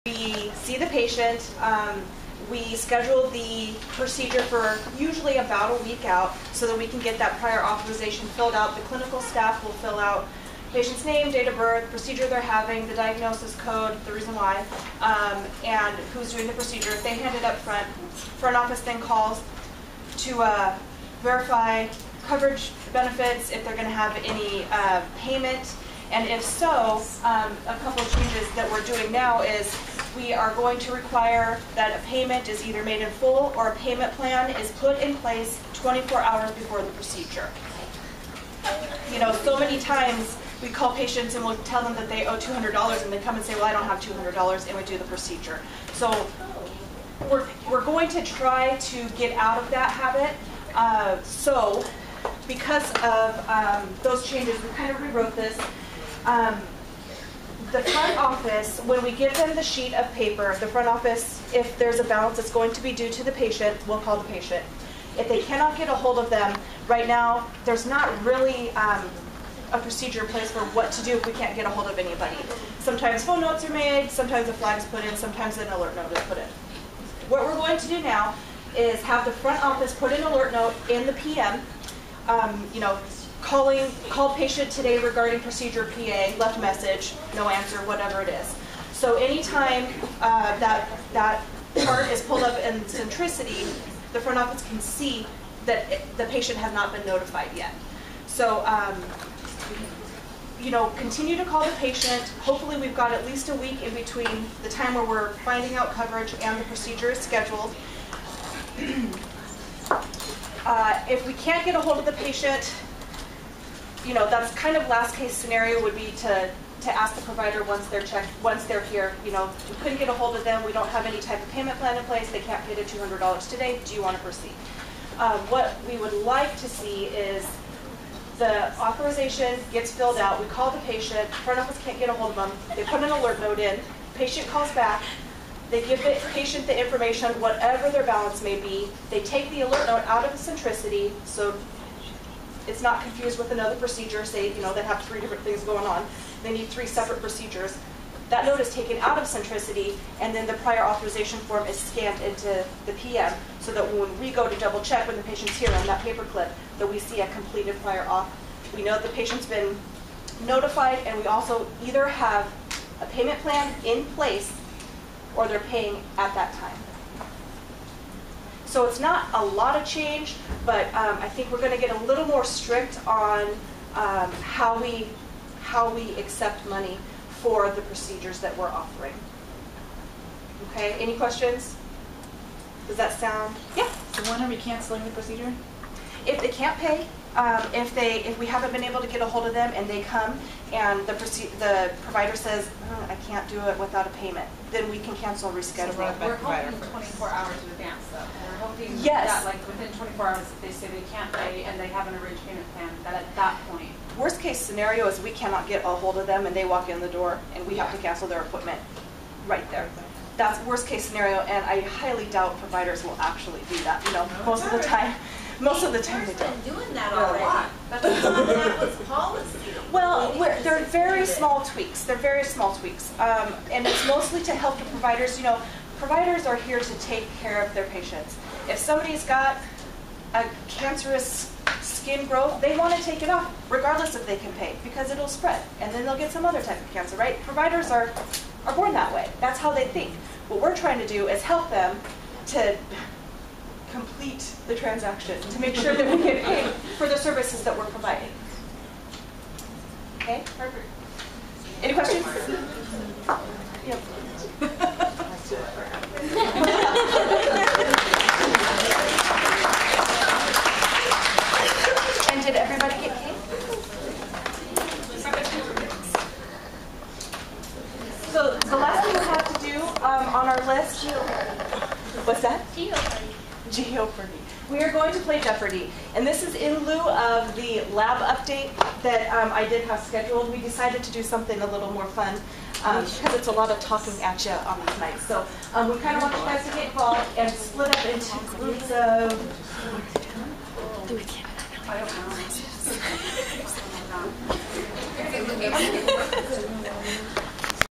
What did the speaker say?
We see the patient. We schedule the procedure for usually about a week out so that we can get that prior authorization filled out. The clinical staff will fill out patient's name, date of birth, procedure they're having, the diagnosis code, the reason why, and who's doing the procedure. They hand it up front. Front office then calls to verify coverage benefits, if they're going to have any payment. And if so, a couple of changes that we're doing now is we are going to require that a payment is either made in full or a payment plan is put in place 24 hours before the procedure. You know, so many times we call patients and we'll tell them that they owe $200 and they come and say, well, I don't have $200, and we do the procedure. So we're going to try to get out of that habit. So because of those changes, we kind of rewrote this. The front office, when we give them the sheet of paper, the front office, if there's a balance that's going to be due to the patient, we'll call the patient. If they cannot get a hold of them, right now, there's not really a procedure in place for what to do if we can't get a hold of anybody. Sometimes phone notes are made, sometimes a flag is put in, sometimes an alert note is put in. What we're going to do now is have the front office put an alert note in the PM, you know, called patient today regarding procedure PA, left message, no answer, whatever it is. So anytime that part is pulled up in Centricity, the front office can see that the patient has not been notified yet. So, you know, continue to call the patient. Hopefully we've got at least a week in between the time where we're finding out coverage and the procedure is scheduled. If we can't get a hold of the patient, you know, that's kind of last case scenario would be to ask the provider once they're here, you know, we couldn't get a hold of them, we don't have any type of payment plan in place, they can't pay the $200 today, do you want to proceed? What we would like to see is the authorization gets filled out, we call the patient, front office can't get a hold of them, they put an alert note in, patient calls back, they give the patient the information, whatever their balance may be, they take the alert note out of the Centricity, so it's not confused with another procedure, say, you know, they have 3 different things going on. They need 3 separate procedures. That note is taken out of Centricity, and then the prior authorization form is scanned into the PM, so that when we go to double check when the patient's here on that paper clip, that we see a completed prior auth. We know the patient's been notified, and we also either have a payment plan in place, or they're paying at that time. So it's not a lot of change, but I think we're going to get a little more strict on how we accept money for the procedures that we're offering. Okay, any questions? Does that sound? Yeah. So when are we canceling the procedure? If they can't pay, if we haven't been able to get a hold of them and they come and the provider says, I can't do it without a payment, then we can cancel and reschedule. So we're hoping 24 hours in advance, though. We're hoping yes. that, like, within 24 hours, if they say they can't pay and they have an arranged payment plan, that at that point. Worst case scenario is we cannot get a hold of them and they walk in the door and we have to cancel their appointment right there. That's worst case scenario, and I highly doubt providers will actually do that. You know, most of the time. Most of the time they don't. Been doing that already. But that was policy. Well, they're very small tweaks. They're very small tweaks. And it's mostly to help the providers. You know, providers are here to take care of their patients. If somebody's got a cancerous skin growth, they want to take it off, regardless if they can pay, because it'll spread. And then they'll get some other type of cancer, right? Providers are born that way. That's how they think. What we're trying to do is help them to complete the transaction, to make sure that we get paid for the services that we're providing. Okay? Perfect. Any questions? Yep. And did everybody get paid? So the last thing we have to do on our list, what's that? Jeopardy. We are going to play Jeopardy, and this is in lieu of the lab update that I did have scheduled. We decided to do something a little more fun because it's a lot of talking at you on these nights. So we kind of want you guys to get involved and split up into groups of. I don't know.